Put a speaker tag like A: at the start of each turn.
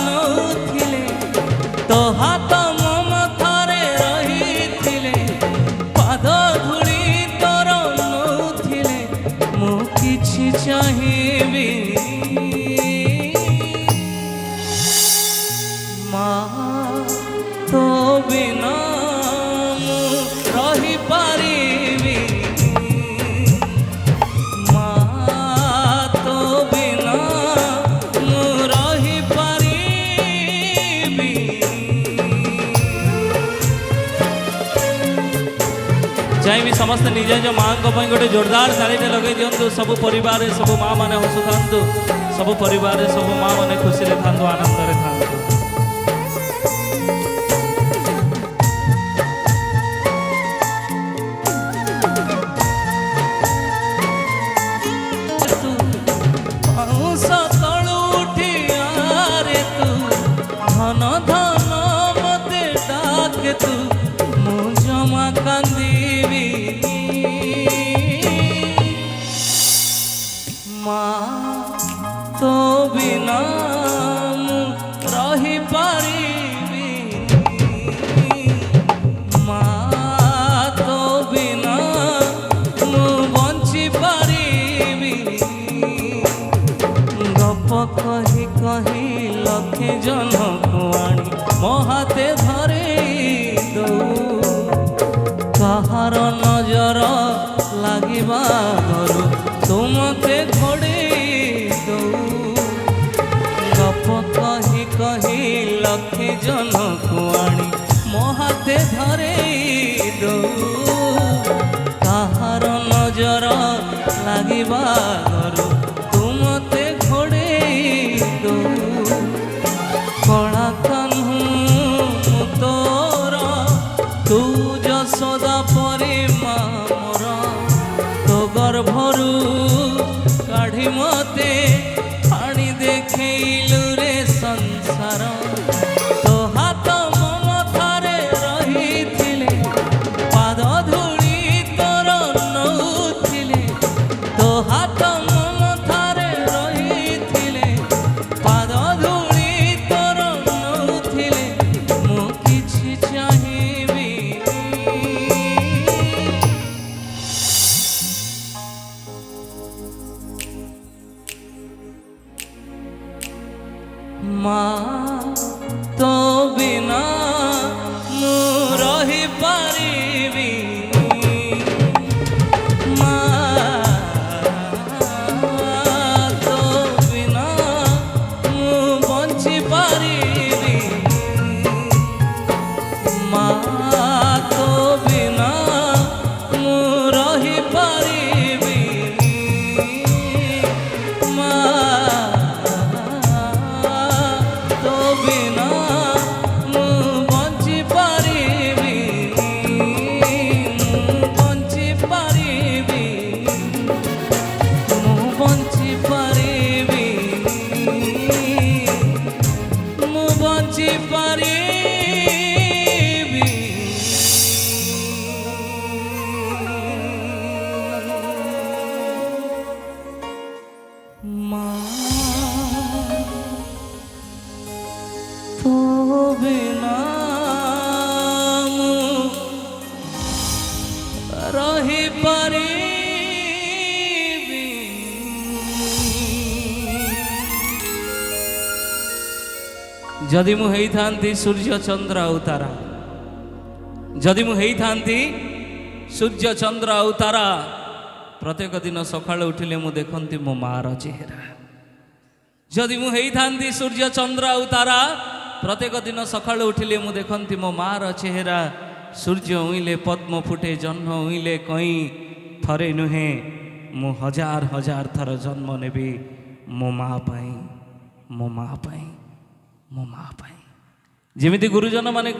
A: ନଥିଲେ ତୋ ହାତ ମୋ ମଥାରେ ରହିଥିଲେ, ପାଦ ଧୂଳି ତୋର ନଥିଲେ ମୁଁ କିଛି ଚାହିଁବି। ମା ତୋ ବିନା ମୁଁ ରହିପାରିବି। ମା ତୋ ବିନା ମୁଁ ରହିପାରିବି। ଚାହିଁବି ସମସ୍ତେ ନିଜ ନିଜ ମାଆଙ୍କ ପାଇଁ ଗୋଟେ ଜୋରଦାର ତାଳିଟେ ଲଗେଇ ଦିଅନ୍ତୁ। ସବୁ ପରିବାରରେ ସବୁ ମା ମାନେ ହସୁଥାନ୍ତୁ, ସବୁ ପରିବାରରେ ସବୁ ମା ମାନେ ଖୁସିରେ ଥାନ୍ତୁ, ଆନନ୍ଦରେ ଥାନ୍ତୁ। ଧନ ଧନ ମତେ ଡାକେ ତୁ, ମୁଁ ଜମା କାନ୍ଦିବି। ମା ତୋ ବିନା ମୁଁ ରହିପାରିବି। ମା ତୋ ବିନା ମୁଁ ବଞ୍ଚିପାରିବି। ଗପ କହି କହି ଲକ୍ଷେ ଜନକୁ ଆଣି ମୋ ହାତେ ଧରେଇ ଦଉ, କାହାର ନଜର ଲାଗିବା ଘରୁ ତୁ ମତେ ଘୋଡ଼େଇ ଦଉ। ଗପ କହି କହି ଲକ୍ଷେ ଜନକୁ ଆଣି ମୋ ହାତେ ଧରେଇ ଦଉ, କାହାର ନଜର ଲାଗିବା ଘରୁ ତୁ ମତେ ଘୋଡ଼େଇ ଦଉ। କଳା କାହ୍ନୁ ତୋର, ତୁ ଯଶୋଦା ପରି ମା ମୋର, ତୋ ଗର୍ଭରୁ କାଢ଼ି ମତେ ଆଣି ଦେଖେଇଲୁ ରେ ସଂସାର। ତୋ ହାତ ମୋ ମଥାରେ ରହିଥିଲେ, ପାଦ ଧୂଳି ତୋର ନଉଥିଲେ, ତୋ ହାତ ମୋ ମଥାରେ ରହିଥିଲେ, ପାଦ ଧୂଳି ତୋର ନଉଥିଲେ ମୁଁ କିଛି ଚାହିଁବି। ମା ତୋ ବିନା ମୁଁ ରହିପାରିବି। ମା ତୋ ବିନା ମୁଁ ବଞ୍ଚିପାରିବି। ମା ତୋ ବିନା ମୁଁ ରହିପାରିବି। ମା ତୋ ବିନା ମୁଁ ବଞ୍ଚିପାରିବି। ମୁଁ ବଞ୍ଚିପାରିବି। ମୁଁ ବଞ୍ଚିପାରିବି। ମୁଁ ବଞ୍ଚିପାରିବି। ମା ତୋ ବିନା ମୁଁ ରହିପାରିବି। ଯଦି ମୁଁ ହେଇଥାନ୍ତି ସୂର୍ଯ୍ୟ ଚନ୍ଦ୍ର ଆଉ ତାରା, ଯଦି ମୁଁ ହେଇଥାନ୍ତି ସୂର୍ଯ୍ୟ ଚନ୍ଦ୍ର ଆଉ ତାରା, ପ୍ରତ୍ୟେକ ଦିନ ସକାଳୁ ଉଠିଲେ ମୁଁ ଦେଖନ୍ତି ମୋ ମାର ଚେହେରା। ଯଦି ମୁଁ ହେଇଥାନ୍ତି ସୂର୍ଯ୍ୟ ଚନ୍ଦ୍ର ଆଉ ତାରା, ପ୍ରତ୍ୟେକ ଦିନ ସକାଳୁ ଉଠିଲେ ମୁଁ ଦେଖନ୍ତି ମୋ ମାର ଚେହେରା। ସୂର୍ଯ୍ୟ ଉଇଁଲେ ପଦ୍ମ ଫୁଟେ, ଜହ୍ନ ଉଇଁଲେ କଇଁ, ଥରେ ନୁହେଁ ମୁଁ ହଜାର ହଜାର ଥର ଜନ୍ମ ନେବି ମୋ ମା ପାଇଁ, ମୋ ମା ପାଇଁ, ମୋ ମା ପାଇଁ। ଯେମିତି ଗୁରୁଜନ ମାନେ